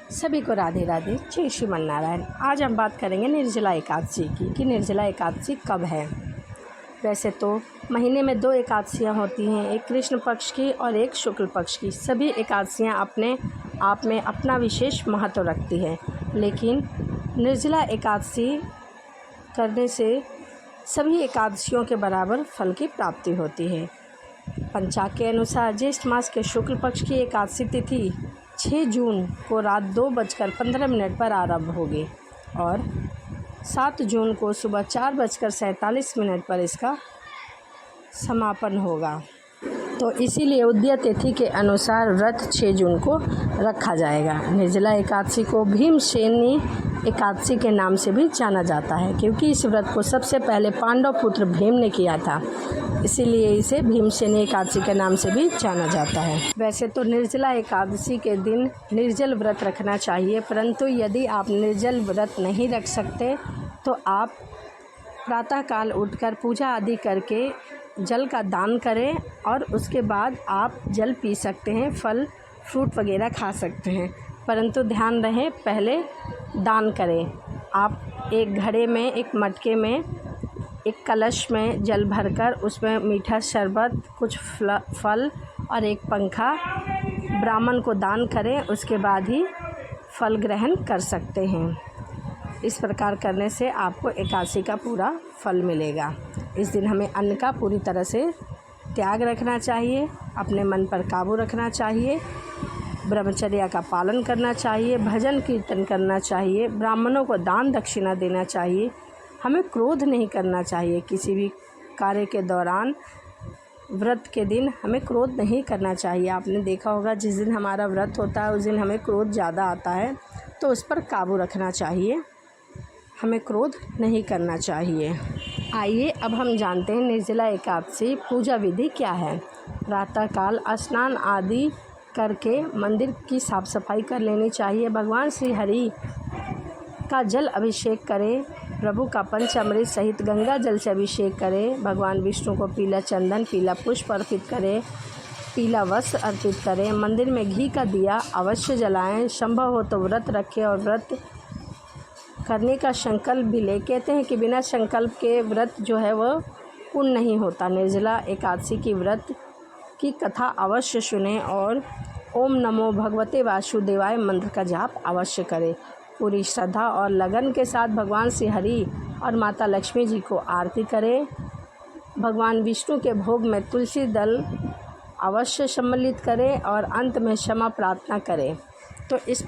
सभी को राधे राधे, जय श्रीमन नारायण। आज हम बात करेंगे निर्जला एकादशी की कि निर्जला एकादशी कब है। वैसे तो महीने में 2 एकादशियाँ होती हैं, एक कृष्ण पक्ष की और एक शुक्ल पक्ष की। सभी एकादशियाँ अपने आप में अपना विशेष महत्व रखती हैं, लेकिन निर्जला एकादशी करने से सभी एकादशियों के बराबर फल की प्राप्ति होती है। पंचांग के अनुसार ज्येष्ठ मास के शुक्ल पक्ष की एकादशी तिथि 6 जून को रात 2:15 पर आरंभ होगी और 7 जून को सुबह 4:47 पर इसका समापन होगा। तो इसीलिए उदय तिथि के अनुसार व्रत 6 जून को रखा जाएगा। निर्जला एकादशी को भीमसेनी एकादशी के नाम से भी जाना जाता है, क्योंकि इस व्रत को सबसे पहले पांडव पुत्र भीम ने किया था, इसीलिए इसे भीमसेनी एकादशी के नाम से भी जाना जाता है। वैसे तो निर्जला एकादशी के दिन निर्जल व्रत रखना चाहिए, परंतु यदि आप निर्जल व्रत नहीं रख सकते तो आप प्रातःकाल उठकर पूजा आदि करके जल का दान करें और उसके बाद आप जल पी सकते हैं, फल फ्रूट वगैरह खा सकते हैं, परंतु ध्यान रहे पहले दान करें। आप एक घड़े में, एक मटके में, एक कलश में जल भरकर उसमें मीठा शरबत, कुछ फल और एक पंखा ब्राह्मण को दान करें, उसके बाद ही फल ग्रहण कर सकते हैं। इस प्रकार करने से आपको एकादशी का पूरा फल मिलेगा। इस दिन हमें अन्न का पूरी तरह से त्याग रखना चाहिए, अपने मन पर काबू रखना चाहिए, ब्रह्मचर्य का पालन करना चाहिए, भजन कीर्तन करना चाहिए, ब्राह्मणों को दान दक्षिणा देना चाहिए। हमें क्रोध नहीं करना चाहिए किसी भी कार्य के दौरान। व्रत के दिन हमें क्रोध नहीं करना चाहिए। आपने देखा होगा जिस दिन हमारा व्रत होता है उस दिन हमें क्रोध ज़्यादा आता है, तो उस पर काबू रखना चाहिए, हमें क्रोध नहीं करना चाहिए। आइए अब हम जानते हैं निर्जला एकादशी पूजा विधि क्या है। प्रातःकाल स्नान आदि करके मंदिर की साफ़ सफाई कर लेनी चाहिए। भगवान श्री हरि का जल अभिषेक करें, प्रभु का पंचामृत सहित गंगा जल से अभिषेक करें, भगवान विष्णु को पीला चंदन, पीला पुष्प अर्पित करें, पीला वस्त्र अर्पित करें, मंदिर में घी का दिया अवश्य जलाएं, संभव हो तो व्रत रखें और व्रत करने का संकल्प भी ले। कहते हैं कि बिना संकल्प के व्रत जो है वह पूर्ण नहीं होता। निर्जला एकादशी की व्रत की कथा अवश्य सुने और ओम नमो भगवते वासुदेवाय मंत्र का जाप अवश्य करें। पूरी श्रद्धा और लगन के साथ भगवान श्री हरि और माता लक्ष्मी जी को आरती करें। भगवान विष्णु के भोग में तुलसी दल अवश्य सम्मिलित करें और अंत में क्षमा प्रार्थना करें। तो इस